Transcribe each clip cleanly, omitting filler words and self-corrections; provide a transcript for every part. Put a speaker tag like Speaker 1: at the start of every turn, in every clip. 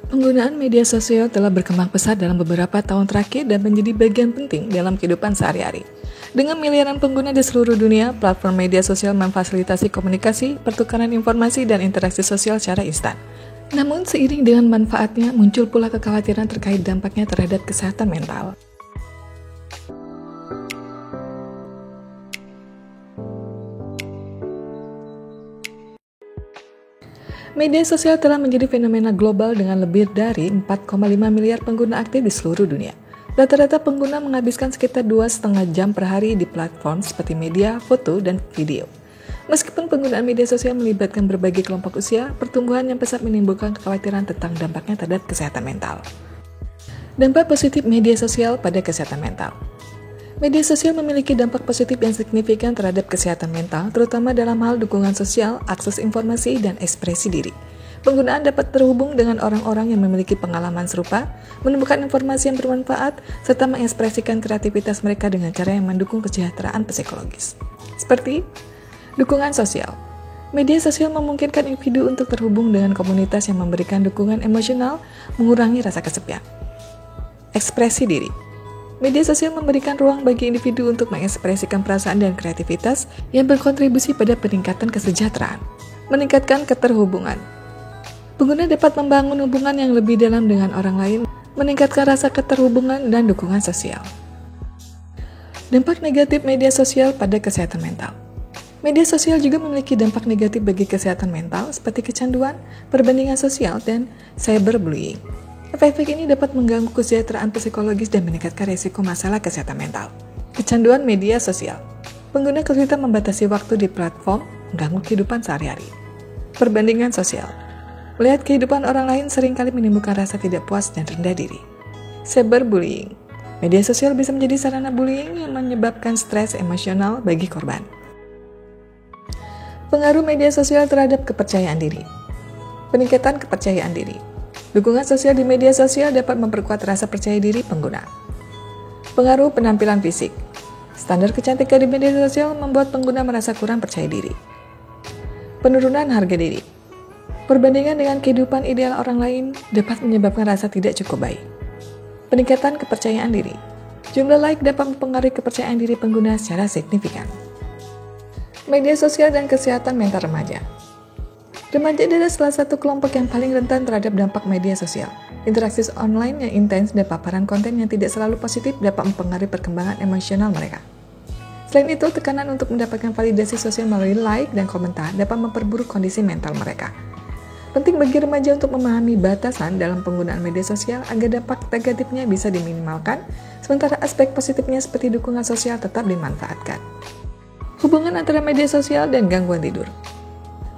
Speaker 1: Penggunaan media sosial telah berkembang pesat dalam beberapa tahun terakhir dan menjadi bagian penting dalam kehidupan sehari-hari. Dengan miliaran pengguna di seluruh dunia, platform media sosial memfasilitasi komunikasi, pertukaran informasi, dan interaksi sosial secara instan. Namun, seiring dengan manfaatnya, muncul pula kekhawatiran terkait dampaknya terhadap kesehatan mental. Media sosial telah menjadi fenomena global dengan lebih dari 4,5 miliar pengguna aktif di seluruh dunia. Rata-rata pengguna menghabiskan sekitar 2,5 jam per hari di platform seperti media, foto, dan video. Meskipun penggunaan media sosial melibatkan berbagai kelompok usia, pertumbuhan yang pesat menimbulkan kekhawatiran tentang dampaknya terhadap kesehatan mental. Dampak positif media sosial pada kesehatan mental. Media sosial memiliki dampak positif yang signifikan terhadap kesehatan mental, terutama dalam hal dukungan sosial, akses informasi, dan ekspresi diri. Penggunaan dapat terhubung dengan orang-orang yang memiliki pengalaman serupa, menemukan informasi yang bermanfaat, serta mengekspresikan kreativitas mereka dengan cara yang mendukung kesejahteraan psikologis. Seperti dukungan sosial. Media sosial memungkinkan individu untuk terhubung dengan komunitas yang memberikan dukungan emosional, mengurangi rasa kesepian. Ekspresi diri. Media sosial memberikan ruang bagi individu untuk mengekspresikan perasaan dan kreativitas yang berkontribusi pada peningkatan kesejahteraan, meningkatkan keterhubungan. Pengguna dapat membangun hubungan yang lebih dalam dengan orang lain, meningkatkan rasa keterhubungan dan dukungan sosial. Dampak negatif media sosial pada kesehatan mental. Media sosial juga memiliki dampak negatif bagi kesehatan mental seperti kecanduan, perbandingan sosial, dan cyberbullying. Efek-efek ini dapat mengganggu kesejahteraan psikologis dan meningkatkan risiko masalah kesehatan mental. Kecanduan media sosial. Pengguna kesulitan membatasi waktu di platform, mengganggu kehidupan sehari-hari. Perbandingan sosial. Melihat kehidupan orang lain seringkali menimbulkan rasa tidak puas dan rendah diri. Cyberbullying. Media sosial bisa menjadi sarana bullying yang menyebabkan stres emosional bagi korban. Pengaruh media sosial terhadap kepercayaan diri. Peningkatan kepercayaan diri. Dukungan sosial di media sosial dapat memperkuat rasa percaya diri pengguna. Pengaruh penampilan fisik. Standar kecantikan di media sosial membuat pengguna merasa kurang percaya diri. Penurunan harga diri. Perbandingan dengan kehidupan ideal orang lain dapat menyebabkan rasa tidak cukup baik. Peningkatan kepercayaan diri. Jumlah like dapat mempengaruhi kepercayaan diri pengguna secara signifikan. Media sosial dan kesehatan mental remaja. Remaja adalah salah satu kelompok yang paling rentan terhadap dampak media sosial. Interaksi online yang intens dan paparan konten yang tidak selalu positif dapat mempengaruhi perkembangan emosional mereka. Selain itu, tekanan untuk mendapatkan validasi sosial melalui like dan komentar dapat memperburuk kondisi mental mereka. Penting bagi remaja untuk memahami batasan dalam penggunaan media sosial agar dampak negatifnya bisa diminimalkan, sementara aspek positifnya seperti dukungan sosial tetap dimanfaatkan. Hubungan antara media sosial dan gangguan tidur.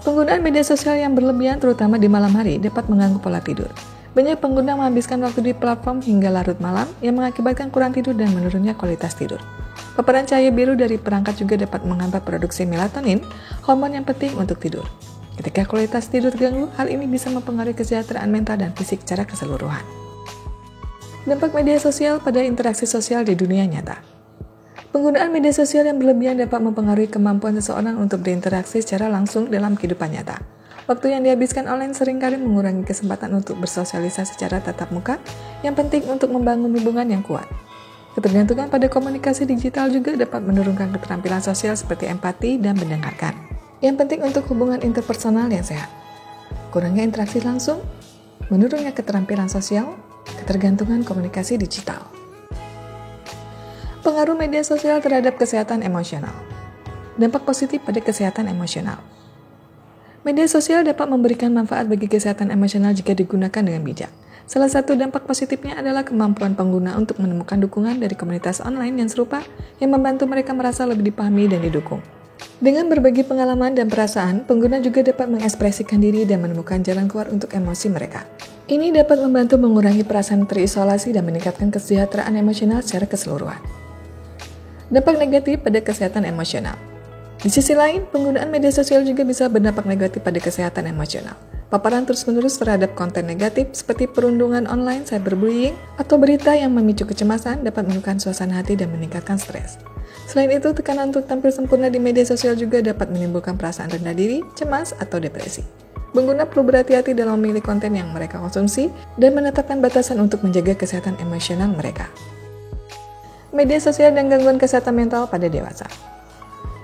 Speaker 1: Penggunaan media sosial yang berlebihan terutama di malam hari dapat mengganggu pola tidur. Banyak pengguna menghabiskan waktu di platform hingga larut malam yang mengakibatkan kurang tidur dan menurunnya kualitas tidur. Paparan cahaya biru dari perangkat juga dapat menghambat produksi melatonin, hormon yang penting untuk tidur. Ketika kualitas tidur terganggu, hal ini bisa mempengaruhi kesejahteraan mental dan fisik secara keseluruhan. Dampak media sosial pada interaksi sosial di dunia nyata. Penggunaan media sosial yang berlebihan dapat mempengaruhi kemampuan seseorang untuk berinteraksi secara langsung dalam kehidupan nyata. Waktu yang dihabiskan online seringkali mengurangi kesempatan untuk bersosialisasi secara tatap muka, yang penting untuk membangun hubungan yang kuat. Ketergantungan pada komunikasi digital juga dapat menurunkan keterampilan sosial seperti empati dan mendengarkan, yang penting untuk hubungan interpersonal yang sehat. Kurangnya interaksi langsung, menurunnya keterampilan sosial, ketergantungan komunikasi digital. Pengaruh media sosial terhadap kesehatan emosional. Dampak positif pada kesehatan emosional. Media sosial dapat memberikan manfaat bagi kesehatan emosional jika digunakan dengan bijak. Salah satu dampak positifnya adalah kemampuan pengguna untuk menemukan dukungan dari komunitas online yang serupa yang membantu mereka merasa lebih dipahami dan didukung. Dengan berbagi pengalaman dan perasaan, pengguna juga dapat mengekspresikan diri dan menemukan jalan keluar untuk emosi mereka. Ini dapat membantu mengurangi perasaan terisolasi dan meningkatkan kesejahteraan emosional secara keseluruhan. Dampak negatif pada kesehatan emosional. Di sisi lain, penggunaan media sosial juga bisa berdampak negatif pada kesehatan emosional. Paparan terus-menerus terhadap konten negatif seperti perundungan online, cyberbullying, atau berita yang memicu kecemasan dapat menurunkan suasana hati dan meningkatkan stres. Selain itu, tekanan untuk tampil sempurna di media sosial juga dapat menimbulkan perasaan rendah diri, cemas, atau depresi. Pengguna perlu berhati-hati dalam memilih konten yang mereka konsumsi dan menetapkan batasan untuk menjaga kesehatan emosional mereka. Media sosial dan gangguan kesehatan mental pada dewasa.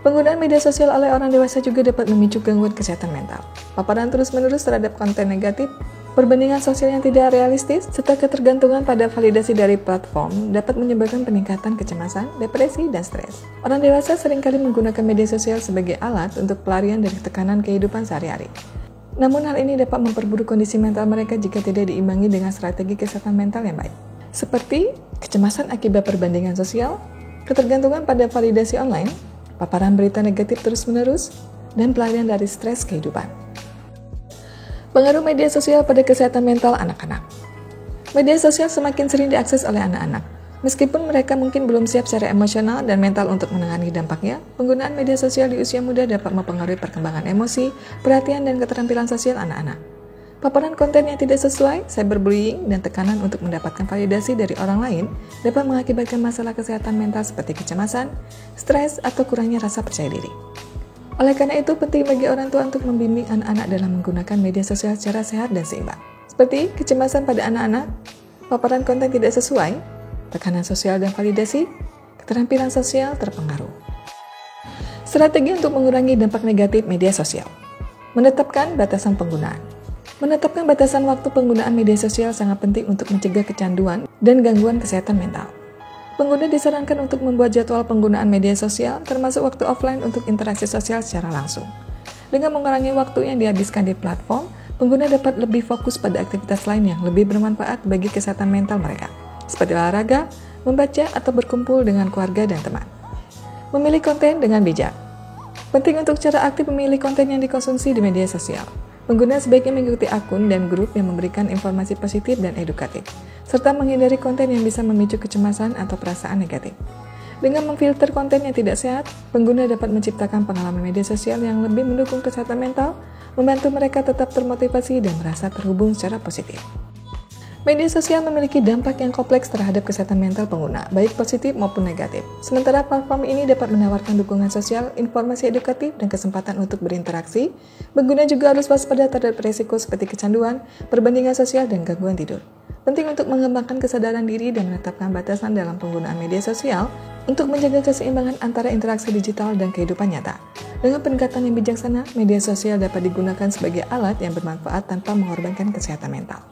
Speaker 1: Penggunaan media sosial oleh orang dewasa juga dapat memicu gangguan kesehatan mental. Paparan terus-menerus terhadap konten negatif, perbandingan sosial yang tidak realistis, serta ketergantungan pada validasi dari platform dapat menyebabkan peningkatan kecemasan, depresi, dan stres. Orang dewasa seringkali menggunakan media sosial sebagai alat untuk pelarian dari tekanan kehidupan sehari-hari. Namun hal ini dapat memperburuk kondisi mental mereka jika tidak diimbangi dengan strategi kesehatan mental yang baik, seperti kecemasan akibat perbandingan sosial, ketergantungan pada validasi online, paparan berita negatif terus-menerus, dan pelarian dari stres kehidupan. Pengaruh media sosial pada kesehatan mental anak-anak. Media sosial semakin sering diakses oleh anak-anak. Meskipun mereka mungkin belum siap secara emosional dan mental untuk menangani dampaknya, penggunaan media sosial di usia muda dapat mempengaruhi perkembangan emosi, perhatian, dan keterampilan sosial anak-anak. Paparan konten yang tidak sesuai, cyberbullying, dan tekanan untuk mendapatkan validasi dari orang lain dapat mengakibatkan masalah kesehatan mental seperti kecemasan, stres, atau kurangnya rasa percaya diri. Oleh karena itu, penting bagi orang tua untuk membimbing anak-anak dalam menggunakan media sosial secara sehat dan seimbang. Seperti kecemasan pada anak-anak, paparan konten tidak sesuai, tekanan sosial dan validasi, keterampilan sosial terpengaruh. Strategi untuk mengurangi dampak negatif media sosial. Menetapkan batasan penggunaan. Menetapkan batasan waktu penggunaan media sosial sangat penting untuk mencegah kecanduan dan gangguan kesehatan mental. Pengguna disarankan untuk membuat jadwal penggunaan media sosial, termasuk waktu offline untuk interaksi sosial secara langsung. Dengan mengurangi waktu yang dihabiskan di platform, pengguna dapat lebih fokus pada aktivitas lain yang lebih bermanfaat bagi kesehatan mental mereka, seperti olahraga, membaca, atau berkumpul dengan keluarga dan teman. Memilih konten dengan bijak. Penting untuk cara aktif memilih konten yang dikonsumsi di media sosial. Pengguna sebaiknya mengikuti akun dan grup yang memberikan informasi positif dan edukatif, serta menghindari konten yang bisa memicu kecemasan atau perasaan negatif. Dengan memfilter konten yang tidak sehat, pengguna dapat menciptakan pengalaman media sosial yang lebih mendukung kesehatan mental, membantu mereka tetap termotivasi dan merasa terhubung secara positif. Media sosial memiliki dampak yang kompleks terhadap kesehatan mental pengguna, baik positif maupun negatif. Sementara platform ini dapat menawarkan dukungan sosial, informasi edukatif, dan kesempatan untuk berinteraksi, pengguna juga harus waspada terhadap risiko seperti kecanduan, perbandingan sosial, dan gangguan tidur. Penting untuk mengembangkan kesadaran diri dan menetapkan batasan dalam penggunaan media sosial untuk menjaga keseimbangan antara interaksi digital dan kehidupan nyata. Dengan pendekatan yang bijaksana, media sosial dapat digunakan sebagai alat yang bermanfaat tanpa mengorbankan kesehatan mental.